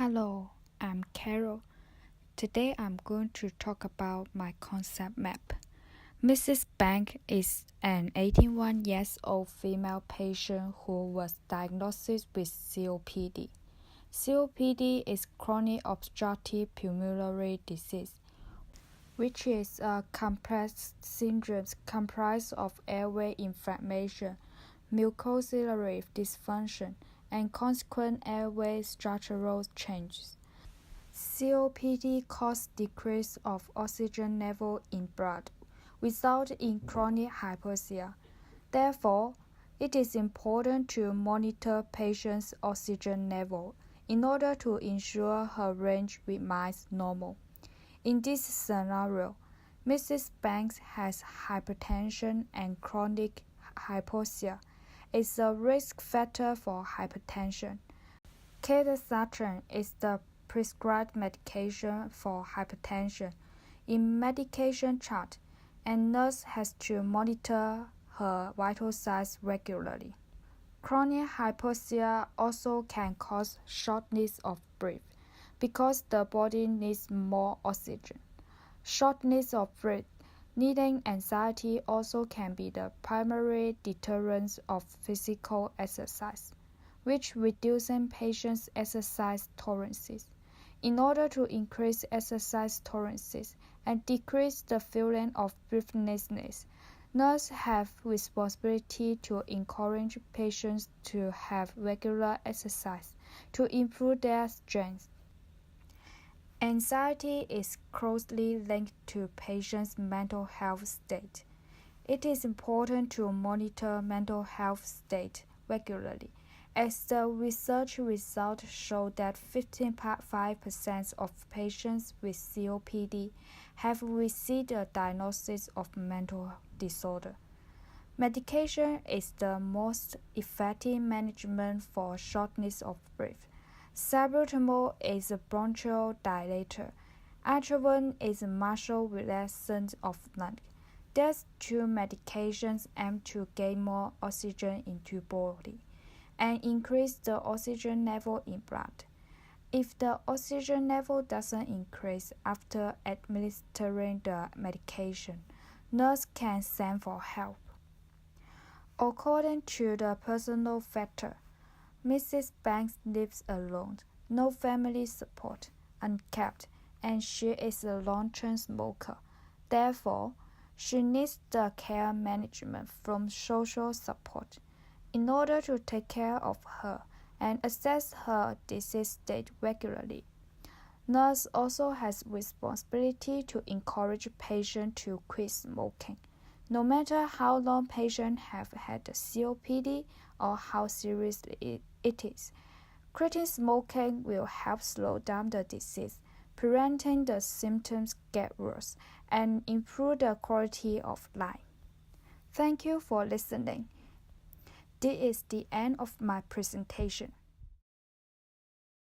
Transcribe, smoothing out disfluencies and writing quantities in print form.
Hello, I'm Carol. Today I'm going to talk about my concept map. Mrs. Bank is an 81-year-old female patient who was diagnosed with COPD. COPD is chronic obstructive pulmonary disease, which is a complex syndrome comprised of airway inflammation, mucociliary dysfunction, and consequent airway structural changes. COPD causes decrease of oxygen level in blood, resulting in chronic hypoxia. Therefore, it is important to monitor patients' oxygen level in order to ensure her range remains normal. In this scenario, Mrs. Banks has hypertension and chronic hypoxia. Is a risk factor for hypertension. Cetirizine is the prescribed medication for hypertension in medication chart, and nurse has to monitor her vital signs regularly. Chronic hypoxia also can cause shortness of breath because the body needs more oxygen. Shortness of breath, needing anxiety also can be the primary deterrent of physical exercise, which reduces patients' exercise tolerances. In order to increase exercise tolerances and decrease the feeling of breathlessness, nurses have responsibility to encourage patients to have regular exercise to improve their strength. Anxiety is closely linked to patients' mental health state. It is important to monitor mental health state regularly, as the research results show that 15.5% of patients with COPD have received a diagnosis of mental disorder. Medication is the most effective management for shortness of breath. Salbutamol is a bronchial dilator. Atropine is a muscle relaxant of lung. These two medications aim to gain more oxygen into body and increase the oxygen level in blood. If the oxygen level doesn't increase after administering the medication, nurse can send for help. According to the personal factor, Mrs. Banks lives alone, no family support, unkept, and she is a long-term smoker. Therefore, she needs the care management from social support in order to take care of her and assess her disease state regularly. Nurse also has responsibility to encourage patients to quit smoking, no matter how long patients have had the COPD or how serious it is. Quitting smoking will help slow down the disease, preventing the symptoms get worse, and improve the quality of life. Thank you for listening. This is the end of my presentation.